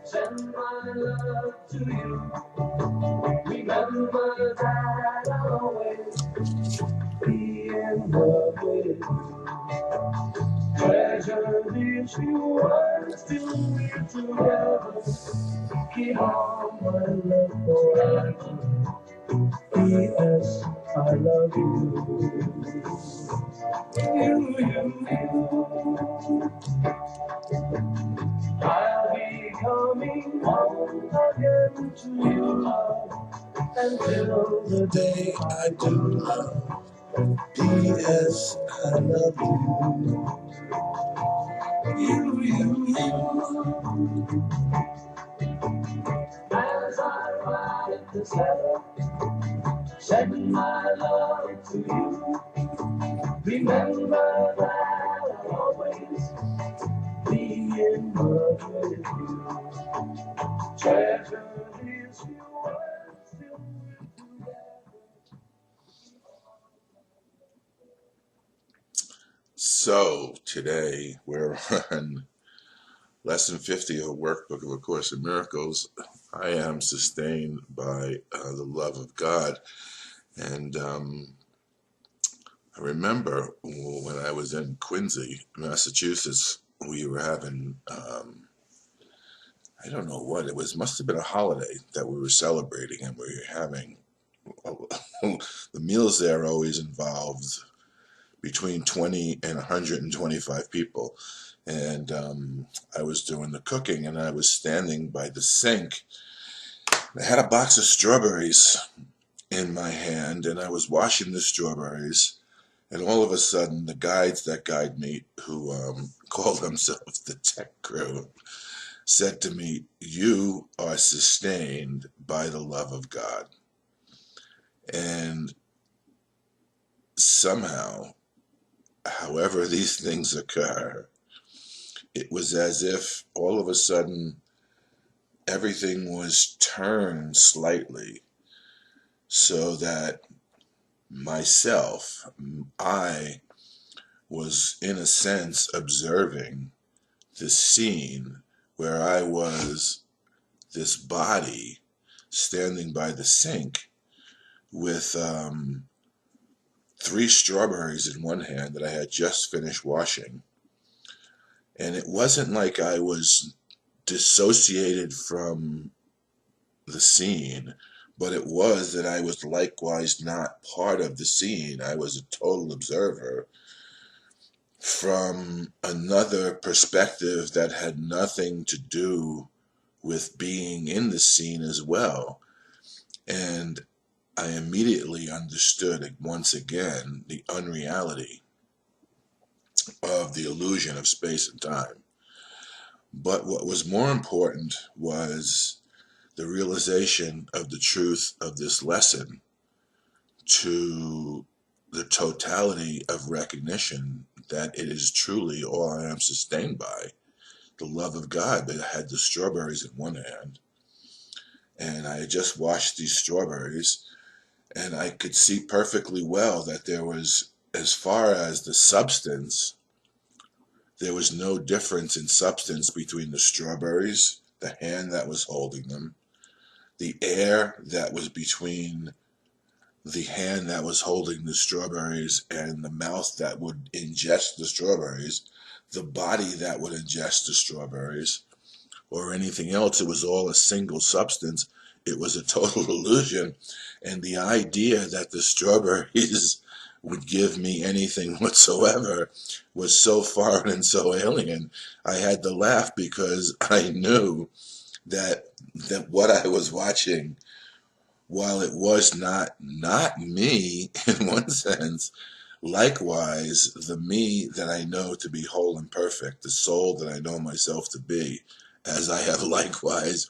Send my love to you. Remember that I'll always be in love with you. Treasure this you while still we're together. Keep on my love forever. P.S. I love you. You. I'll be coming home again to you, love, until the day I do, love. P.S. I love you. You. As I ride this heaven, send my love to you. Remember that I'll always be in love with you. Treasure this you are still together. So today we're on lesson 50 of a workbook of A Course in Miracles. I am sustained by the love of God. And I remember when I was in Quincy, Massachusetts, we were having, I don't know what it was, must have been a holiday that we were celebrating, and we were having, the meals there always involved between 20 and 125 people. And I was doing the cooking, and I was standing by the sink. I had a box of strawberries in my hand, and I was washing the strawberries. And all of a sudden, the guides that guide me, who call themselves the tech crew, said to me, "You are sustained by the love of God." And somehow, however these things occur, it was as if all of a sudden everything was turned slightly so that myself, I was in a sense observing this scene where I was this body standing by the sink with 3 strawberries in one hand that I had just finished washing. And it wasn't like I was dissociated from the scene, but it was that I was likewise not part of the scene. I was a total observer from another perspective that had nothing to do with being in the scene as well. And I immediately understood once again the unreality of the illusion of space and time. But what was more important was the realization of the truth of this lesson to the totality of recognition that it is truly all I am sustained by, the love of God. That had the strawberries in one hand, and I had just washed these strawberries, and I could see perfectly well that there was, as far as the substance, there was no difference in substance between the strawberries, the hand that was holding them, the air that was between the hand that was holding the strawberries and the mouth that would ingest the strawberries, the body that would ingest the strawberries, or anything else. It was all a single substance. It was a total illusion. And the idea that the strawberries would give me anything whatsoever was so foreign and so alien. I had to laugh because I knew that what I was watching, while it was not me in one sense, likewise the me that I know to be whole and perfect, the soul that I know myself to be, as I have likewise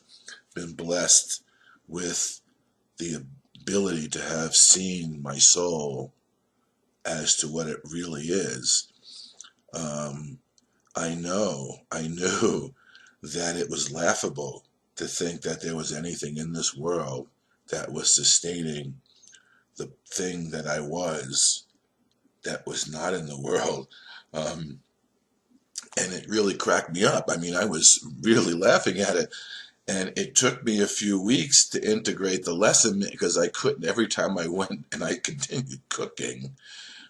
been blessed with the ability to have seen my soul as to what it really is. I knew that it was laughable to think that there was anything in this world that was sustaining the thing that I was, that was not in the world. And it really cracked me up. I mean, I was really laughing at it. And it took me a few weeks to integrate the lesson because I couldn't, every time I went and I continued cooking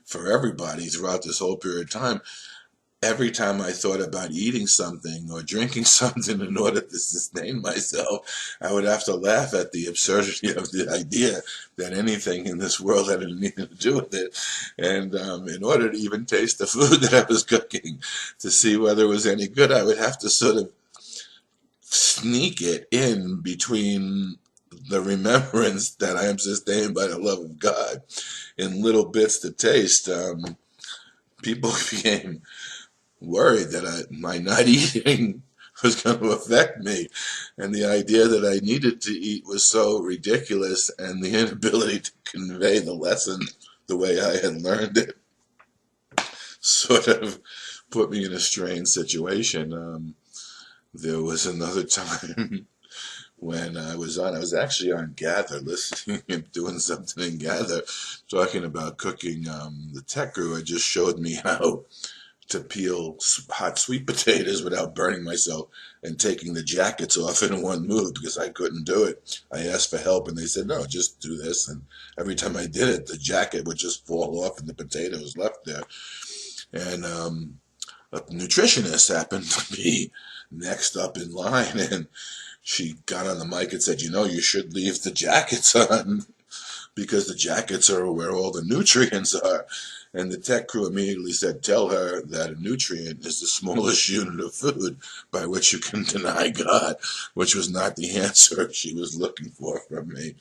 for everybody throughout this whole period of time, every time I thought about eating something or drinking something in order to sustain myself, I would have to laugh at the absurdity of the idea that anything in this world had anything to do with it. And in order to even taste the food that I was cooking to see whether it was any good, I would have to sort of sneak it in between the remembrance that I am sustained by the love of God in little bits to taste. People became worried that my not eating was going to affect me. And the idea that I needed to eat was so ridiculous, and the inability to convey the lesson the way I had learned it sort of put me in a strange situation. There was another time when I was actually on Gather, listening and doing something in Gather, talking about cooking. The tech guru had just showed me how to peel hot sweet potatoes without burning myself and taking the jackets off in one move because I couldn't do it. I asked for help and they said, no, just do this. And every time I did it, the jacket would just fall off and the potatoes left there. And a nutritionist happened to be next up in line, and she got on the mic and said, you should leave the jackets on because the jackets are where all the nutrients are. And the tech crew immediately said, tell her that a nutrient is the smallest unit of food by which you can deny God, which was not the answer she was looking for from me.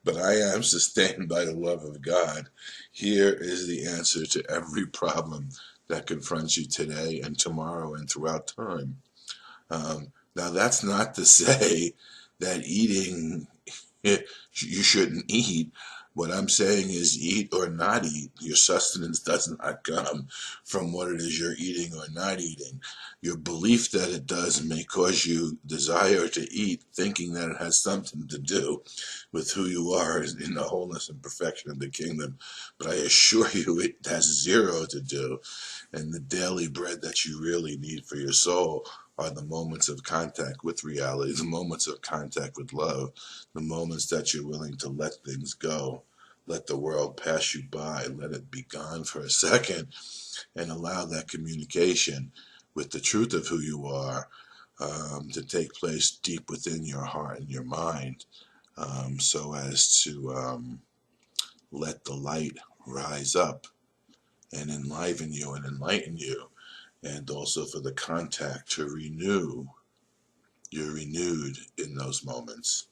But I am sustained by the love of God. Here is the answer to every problem that confronts you today and tomorrow and throughout time. Now, that's not to say that eating, you shouldn't eat. What I'm saying is eat or not eat. Your sustenance does not come from what it is you're eating or not eating. Your belief that it does may cause you desire to eat, thinking that it has something to do with who you are in the wholeness and perfection of the kingdom. But I assure you it has zero to do. And the daily bread that you really need for your soul are the moments of contact with reality, the moments of contact with love, the moments that you're willing to let things go, let the world pass you by, let it be gone for a second, and allow that communication with the truth of who you are to take place deep within your heart and your mind, so as to let the light rise up and enliven you and enlighten you, and also for the contact to renew. You're renewed in those moments.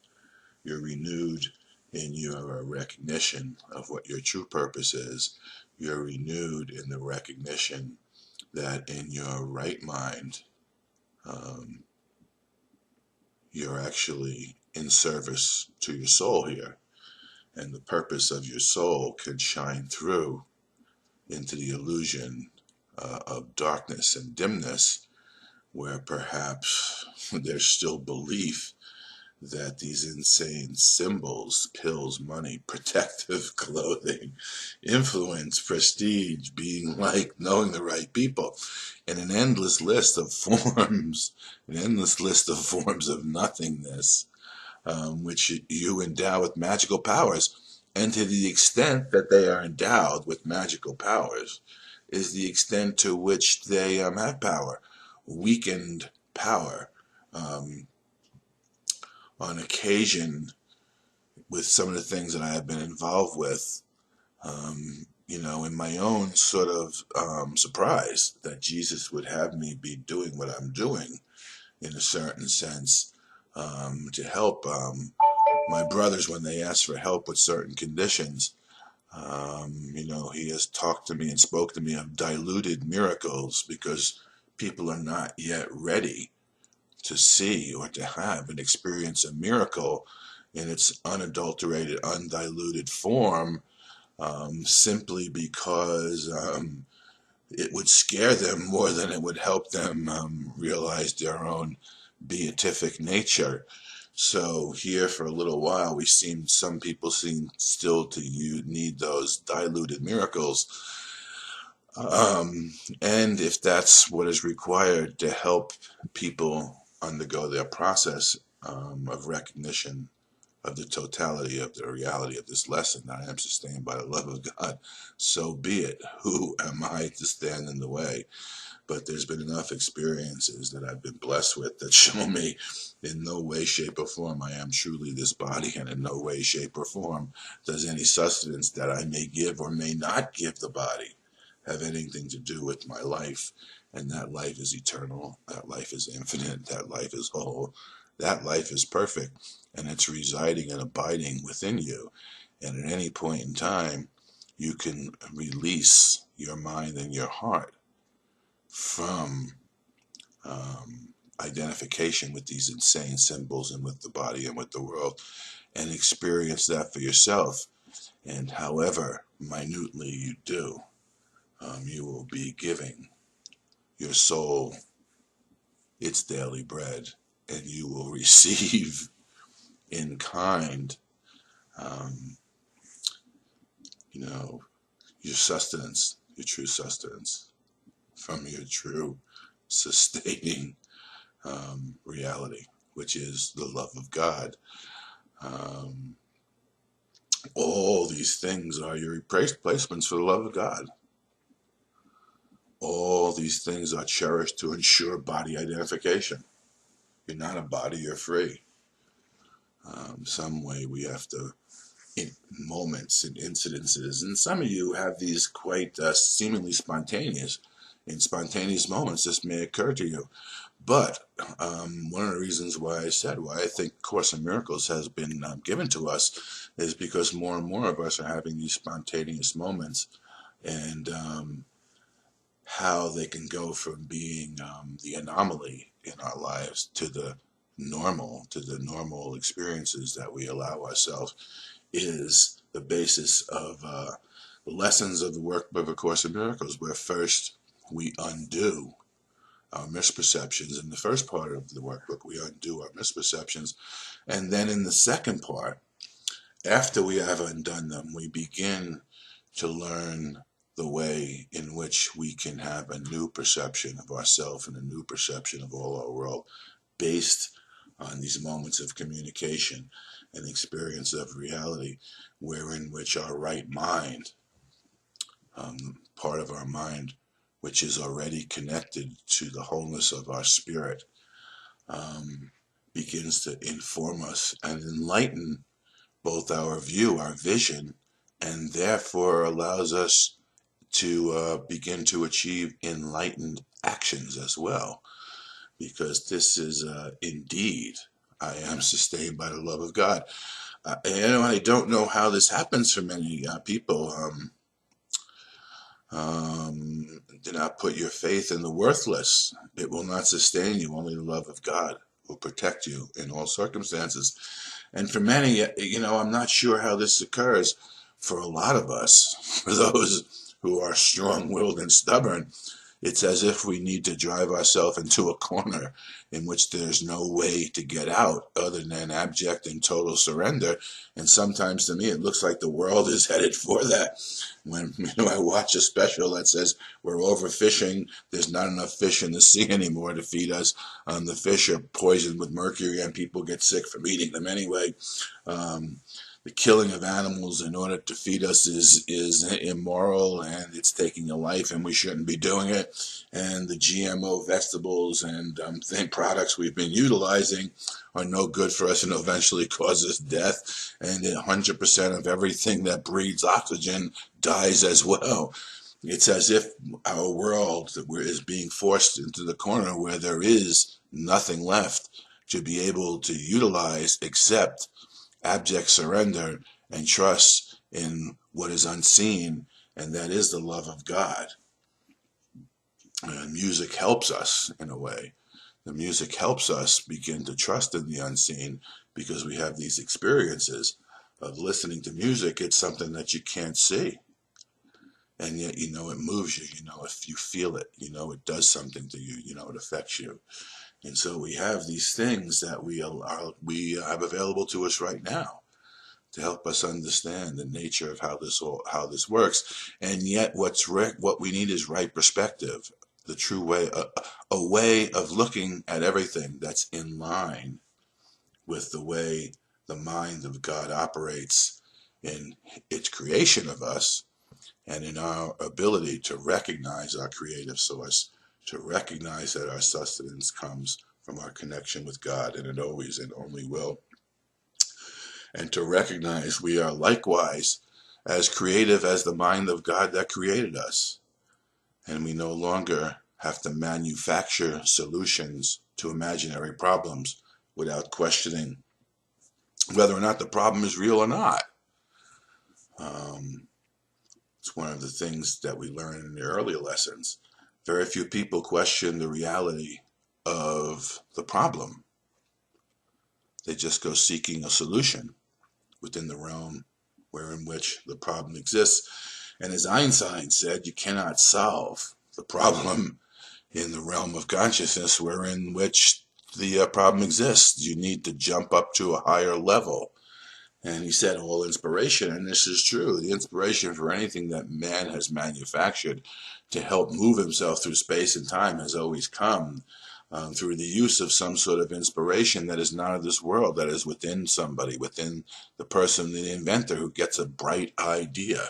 You're renewed in your recognition of what your true purpose is. You're renewed in the recognition that in your right mind, um, you're actually in service to your soul here. And the purpose of your soul can shine through into the illusion of darkness and dimness, where perhaps there's still belief that these insane symbols, pills, money, protective clothing, influence, prestige, being liked, knowing the right people, and an endless list of forms, of nothingness, which you endow with magical powers. And to the extent that they are endowed with magical powers is the extent to which they have power, weakened power. Um, on occasion, with some of the things that I have been involved with, in my own sort of surprise that Jesus would have me be doing what I'm doing in a certain sense, to help my brothers when they ask for help with certain conditions. He has talked to me and spoke to me of diluted miracles because people are not yet ready to see or to have and experience a miracle in its unadulterated, undiluted form, simply because it would scare them more than it would help them realize their own beatific nature. So here for a little while, some people seem still to need those diluted miracles. And if that's what is required to help people undergo their process of recognition of the totality of the reality of this lesson, that I am sustained by the love of God, so be it. Who am I to stand in the way? But there's been enough experiences that I've been blessed with that show me in no way, shape, or form I am truly this body, and in no way, shape, or form does any sustenance that I may give or may not give the body have anything to do with my life. And that life is eternal, that life is infinite, that life is whole, that life is perfect, and it's residing and abiding within you. And at any point in time, you can release your mind and your heart from identification with these insane symbols and with the body and with the world, and experience that for yourself. And however minutely you do, you will be giving your soul its daily bread, and you will receive in kind, um, your sustenance, your true sustenance from your true sustaining reality, which is the love of God. Um, all these things are your replacements for the love of God. All these things are cherished to ensure body identification. You're not a body, you're free. Some way we have to, in moments and incidences, and some of you have these quite seemingly spontaneous. In spontaneous moments, this may occur to you. But one of the reasons why I think Course in Miracles has been given to us is because more and more of us are having these spontaneous moments, and how they can go from being the anomaly in our lives to the normal experiences that we allow ourselves is the basis of the lessons of the work of A Course in Miracles, where first we undo our misperceptions. In the first part of the workbook, we undo our misperceptions. And then in the second part, after we have undone them, we begin to learn the way in which we can have a new perception of ourselves and a new perception of all our world based on these moments of communication and experience of reality, wherein which our right mind, part of our mind, which is already connected to the wholeness of our spirit, begins to inform us and enlighten both our view, our vision, and therefore allows us to begin to achieve enlightened actions as well. Because this is indeed, I am sustained by the love of God. I don't know how this happens for many people. Do not put your faith in the worthless. It will not sustain you. Only the love of God will protect you in all circumstances. And for many, I'm not sure how this occurs. For a lot of us, for those who are strong-willed and stubborn, it's as if we need to drive ourselves into a corner in which there's no way to get out other than abject and total surrender. And sometimes to me, it looks like the world is headed for that. When I watch a special that says we're overfishing, there's not enough fish in the sea anymore to feed us. The fish are poisoned with mercury, and people get sick from eating them anyway. The killing of animals in order to feed us is immoral, and it's taking a life, and we shouldn't be doing it. And the GMO vegetables and products we've been utilizing are no good for us and eventually cause us death. And 100% of everything that breathes oxygen dies as well. It's as if our world is being forced into the corner where there is nothing left to be able to utilize except abject surrender and trust in what is unseen, and that is the love of God. Music helps us in a way. The music helps us begin to trust in the unseen because we have these experiences of listening to music. It's something that you can't see, and yet it moves you. If you feel it, it does something to you. It affects you. And so we have these things that we have available to us right now to help us understand the nature of how this works. And yet, what we need is right perspective, the true way, a way of looking at everything that's in line with the way the mind of God operates in its creation of us, and in our ability to recognize our creative source, to recognize that our sustenance comes from our connection with God, and it always and only will, and to recognize we are likewise as creative as the mind of God that created us, and we no longer have to manufacture solutions to imaginary problems without questioning whether or not the problem is real or not. It's one of the things that we learn in the earlier lessons. Very few people question the reality of the problem. They just go seeking a solution within the realm wherein which the problem exists. And as Einstein said, you cannot solve the problem in the realm of consciousness wherein which the problem exists. You need to jump up to a higher level. And he said all inspiration, and this is true, the inspiration for anything that man has manufactured to help move himself through space and time has always come through the use of some sort of inspiration that is not of this world, that is within somebody, within the person, the inventor, who gets a bright idea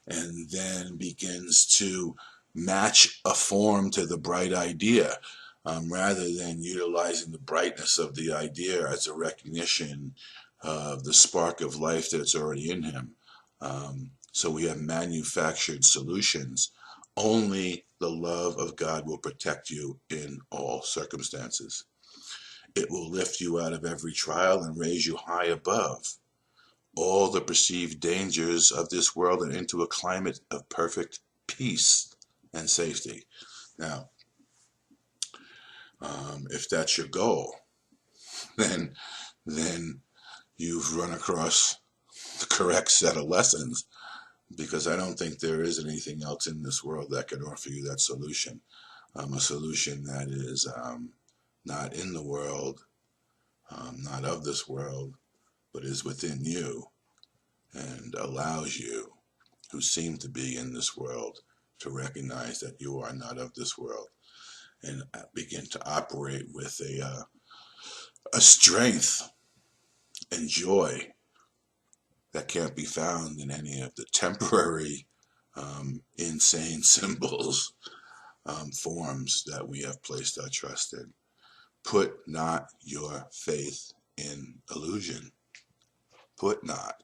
and then begins to match a form to the bright idea, rather than utilizing the brightness of the idea as a recognition of the spark of life that's already in him. So we have manufactured solutions. Only the love of God will protect you in all circumstances. It will lift you out of every trial and raise you high above all the perceived dangers of this world and into a climate of perfect peace and safety. Now, if that's your goal, then you've run across the correct set of lessons, because I don't think there is anything else in this world that can offer you that solution. A solution that is not in the world, not of this world, but is within you and allows you, who seem to be in this world, to recognize that you are not of this world and begin to operate with a strength and joy that can't be found in any of the temporary, insane symbols, forms that we have placed our trust in. Put not your faith in illusion. Put not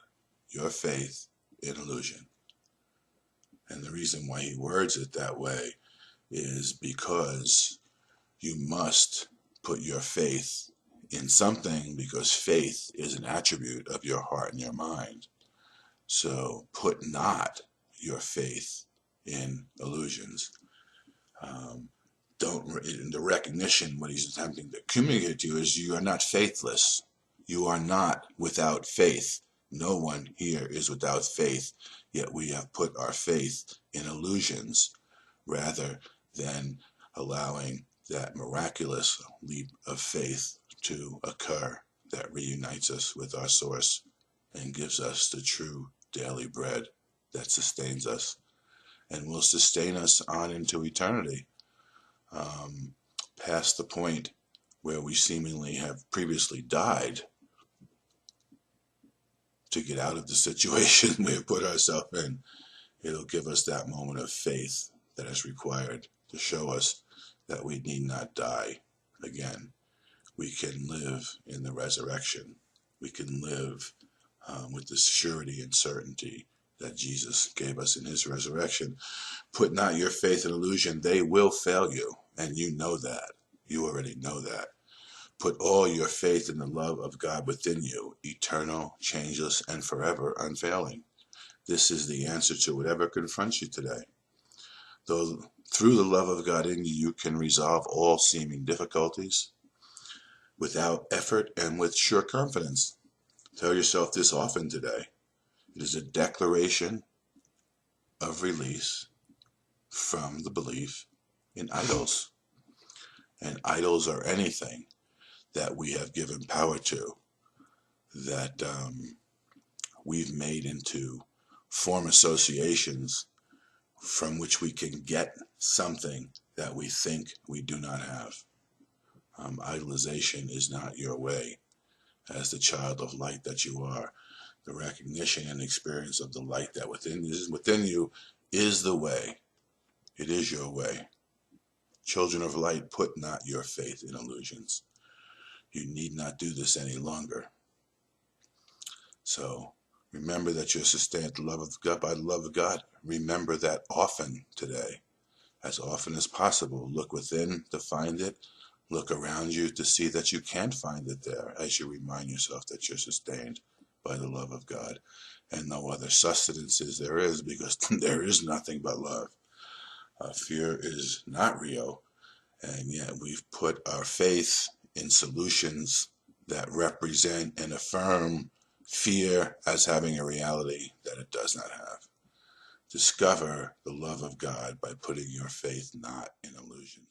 your faith in illusion. And the reason why he words it that way is because you must put your faith in something, because faith is an attribute of your heart and your mind. So put not your faith in illusions. In the recognition, what he's attempting to communicate to you is you are not faithless. You are not without faith. No one here is without faith, yet we have put our faith in illusions rather than allowing that miraculous leap of faith to occur that reunites us with our source and gives us the true daily bread that sustains us and will sustain us on into eternity, past the point where we seemingly have previously died to get out of the situation we have put ourselves in. It'll give us that moment of faith that is required to show us that we need not die again. We can live in the resurrection. We can live with the surety and certainty that Jesus gave us in his resurrection. Put not your faith in illusion. They will fail you, and you know that. You already know that. Put all your faith in the love of God within you, eternal, changeless, and forever unfailing. This is the answer to whatever confronts you today. Though through the love of God in you, you can resolve all seeming difficulties without effort and with sure confidence. Tell yourself this often today. It is a declaration of release from the belief in idols. And idols are anything that we have given power to that we've made into form associations from which we can get something that we think we do not have. Idolization is not your way. As the child of light that you are, the recognition and experience of the light that is within you is the way. It is your way. Children of light, put not your faith in illusions. You need not do this any longer. So remember that you're sustained the love of God by the love of God. Remember that often today, as often as possible. Look within to find it. Look around you to see that you can find it there as you remind yourself that you're sustained by the love of God. And no other sustenances there is, because there is nothing but love. Fear is not real, and yet we've put our faith in solutions that represent and affirm fear as having a reality that it does not have. Discover the love of God by putting your faith not in illusions.